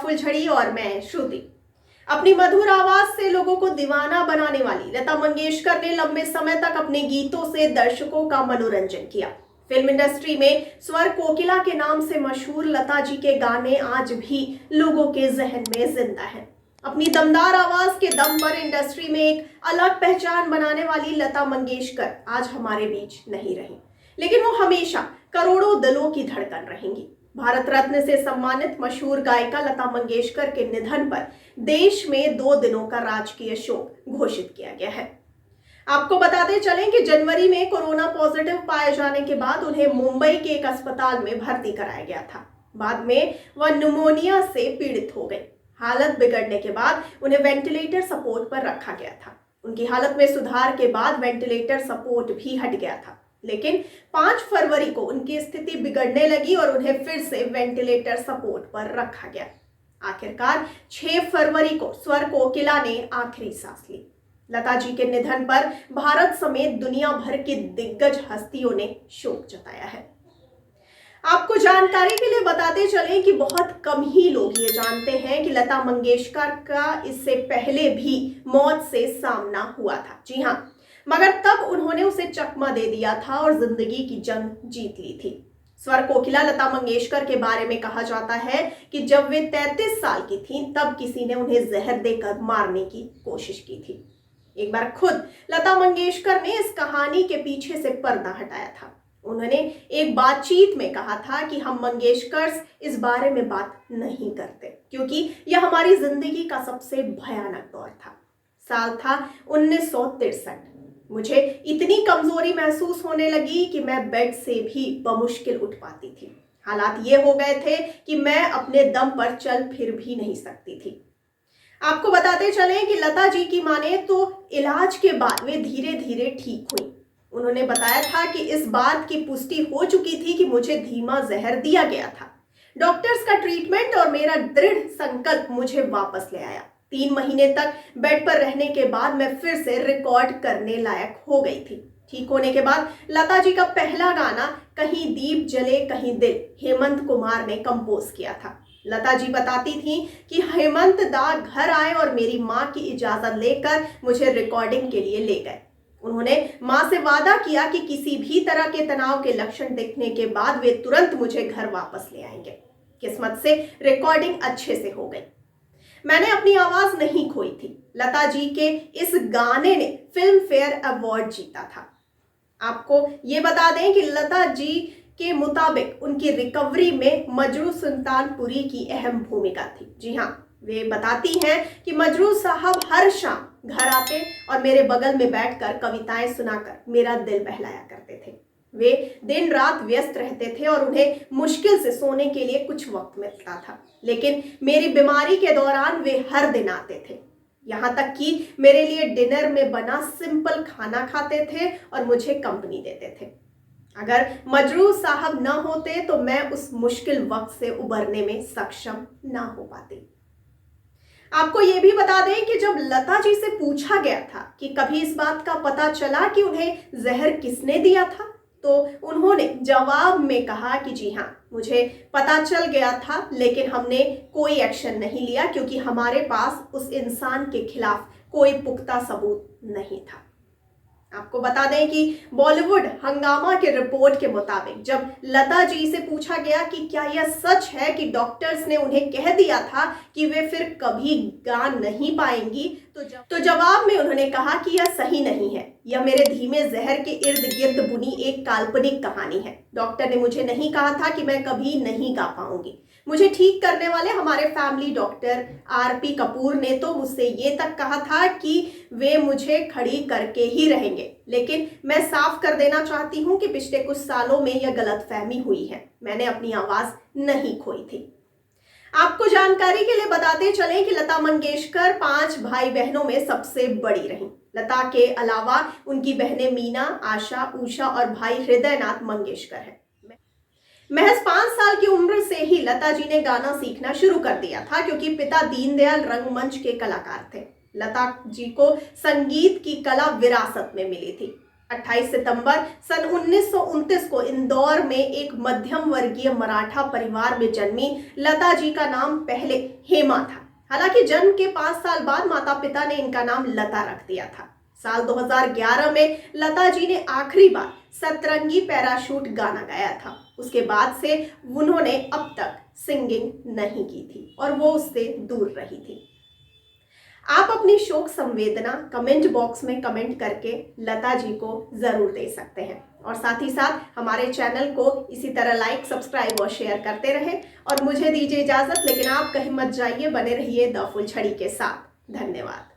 फुलझड़ी और मैं श्रुति। अपनी मधुर आवाज से लोगों को दीवाना बनाने वाली लता मंगेशकर ने लंबे समय तक अपने गीतों से दर्शकों का मनोरंजन किया। फिल्म इंडस्ट्री में स्वर कोकिला के नाम से मशहूर लता जी के गाने आज भी लोगों के जहन में जिंदा हैं। अपनी दमदार आवाज के दम पर इंडस्ट्री में एक अलग पहचान बनाने वाली लता मंगेशकर आज हमारे बीच नहीं रही, लेकिन वो हमेशा करोड़ों दिलों की धड़कन रहेंगी। भारत रत्न से सम्मानित मशहूर गायिका लता मंगेशकर के निधन पर देश में 2 दिनों का राजकीय शोक घोषित किया गया है। आपको बताते चलें कि जनवरी में कोरोना पॉजिटिव पाए जाने के बाद उन्हें मुंबई के एक अस्पताल में भर्ती कराया गया था। बाद में वह न्यूमोनिया से पीड़ित हो गई। हालत बिगड़ने के बाद उन्हें वेंटिलेटर सपोर्ट पर रखा गया था। उनकी हालत में सुधार के बाद वेंटिलेटर सपोर्ट भी हट गया था, लेकिन 5 फरवरी को उनकी स्थिति बिगड़ने लगी और उन्हें फिर से वेंटिलेटर सपोर्ट पर रखा गया। आखिरकार 6 फरवरी को स्वर कोकिला ने आखिरी सांस ली। लता जी के निधन पर भारत समेत दुनिया भर की दिग्गज हस्तियों ने शोक जताया है। आपको जानकारी के लिए बताते चलें कि बहुत कम ही लोग ये जानते हैं कि लता मंगेशकर का इससे पहले भी मौत से सामना हुआ था। जी हाँ, मगर तब उन्होंने उसे चकमा दे दिया था और जिंदगी की जंग जीत ली थी। स्वर कोकिला लता मंगेशकर के बारे में कहा जाता है कि जब वे 33 साल की थीं, तब किसी ने उन्हें जहर देकर मारने की कोशिश की थी। एक बार खुद लता मंगेशकर ने इस कहानी के पीछे से पर्दा हटाया था। उन्होंने एक बातचीत में कहा था कि हम मंगेशकर इस बारे में बात नहीं करते क्योंकि यह हमारी जिंदगी का सबसे भयानक दौर था। साल था 1963। मुझे इतनी कमजोरी महसूस होने लगी कि मैं बेड से भी बमुश्किल उठ पाती थी। हालात ये हो गए थे कि मैं अपने दम पर चल फिर भी नहीं सकती थी। आपको बताते चलें कि लता जी की माने तो इलाज के बाद वे धीरे धीरे ठीक हुई। उन्होंने बताया था कि इस बात की पुष्टि हो चुकी थी कि मुझे धीमा जहर दिया गया था। डॉक्टर्स का ट्रीटमेंट और मेरा दृढ़ संकल्प मुझे वापस ले आया। 3 महीने तक बेड पर रहने के बाद मैं फिर से रिकॉर्ड करने लायक हो गई थी। ठीक होने के बाद लता जी का पहला गाना कहीं दीप जले कहीं दिल हेमंत कुमार ने कंपोज किया था। लता जी बताती थी कि हेमंत दा घर आए और मेरी माँ की इजाजत लेकर मुझे रिकॉर्डिंग के लिए ले गए। उन्होंने माँ से वादा किया कि किसी भी तरह के तनाव के लक्षण दिखने के बाद वे तुरंत मुझे घर वापस ले आएंगे। किस्मत से रिकॉर्डिंग अच्छे से हो गई। मैंने अपनी आवाज नहीं खोई थी। लता जी के इस गाने ने फिल्म फेयर अवार्ड जीता था। आपको ये बता दें कि लता जी के मुताबिक उनकी रिकवरी में मजरू सुल्तानपुरी की अहम भूमिका थी। जी हाँ, वे बताती हैं कि मजरू साहब हर शाम घर आते और मेरे बगल में बैठकर कविताएं सुनाकर मेरा दिल बहलाया करते थे। वे दिन रात व्यस्त रहते थे और उन्हें मुश्किल से सोने के लिए कुछ वक्त मिलता था, लेकिन मेरी बीमारी के दौरान वे हर दिन आते थे। यहाँ तक कि मेरे लिए डिनर में बना सिंपल खाना खाते थे और मुझे कंपनी देते थे। अगर मजरू साहब न होते तो मैं उस मुश्किल वक्त से उबरने में सक्षम न हो पाती। आपको ये भी बता दें कि जब लता जी से पूछा गया था कि कभी इस बात का पता चला कि उन्हें जहर किसने दिया था, तो उन्होंने जवाब में कहा कि जी हाँ, मुझे पता चल गया था, लेकिन हमने कोई एक्शन नहीं लिया क्योंकि हमारे पास उस इंसान के खिलाफ कोई पुख्ता सबूत नहीं था। आपको बता दें कि बॉलीवुड हंगामा के रिपोर्ट के मुताबिक जब लता जी से पूछा गया कि क्या यह सच है कि डॉक्टर्स ने उन्हें कह दिया था कि वे फिर कभी गा नहीं पाएंगी, तो जवाब में उन्होंने कहा कि यह सही नहीं है। यह मेरे धीमे जहर के इर्द गिर्द बुनी एक काल्पनिक कहानी है। डॉक्टर ने मुझे नहीं कहा था कि मैं कभी नहीं गा पाऊंगी। मुझे ठीक करने वाले हमारे फैमिली डॉक्टर RP कपूर ने तो मुझसे ये तक कहा था कि वे मुझे खड़ी करके ही रहेंगे। लेकिन मैं साफ कर देना चाहती हूँ कि पिछले कुछ सालों में यह गलतफहमी हुई है। मैंने अपनी आवाज नहीं खोई थी। आपको जानकारी के लिए बताते चलें कि लता मंगेशकर 5 भाई बहनों में सबसे बड़ी रहीं। लता के अलावा उनकी बहनें मीना, आशा, उषा और भाई हृदयनाथ मंगेशकर हैं। महज 5 साल की उम्र से ही लता जी ने गाना सीखना शुरू कर दिया था क्योंकि पिता दीनदयाल रंगमंच के कलाकार थे। लता जी को संगीत की कला विरासत में मिली थी। 28 सितंबर सन 1929 को इंदौर में एक मध्यम वर्गीय मराठा परिवार में जन्मी लता जी का नाम पहले हेमा था। हालांकि जन्म के 5 साल बाद माता पिता ने इनका नाम लता रख दिया था। साल 2011 में लता जी ने आखिरी बार सतरंगी पैराशूट गाना गाया था। उसके बाद से उन्होंने अब तक सिंगिंग नहीं की थी और वो उससे दूर रही थी। आप अपनी शोक संवेदना कमेंट बॉक्स में कमेंट करके लता जी को जरूर दे सकते हैं और साथ ही साथ हमारे चैनल को इसी तरह लाइक, सब्सक्राइब और शेयर करते रहें। और मुझे दीजिए इजाजत, लेकिन आप कहीं मत जाइए, बने रहिए द फुलझड़ी के साथ। धन्यवाद।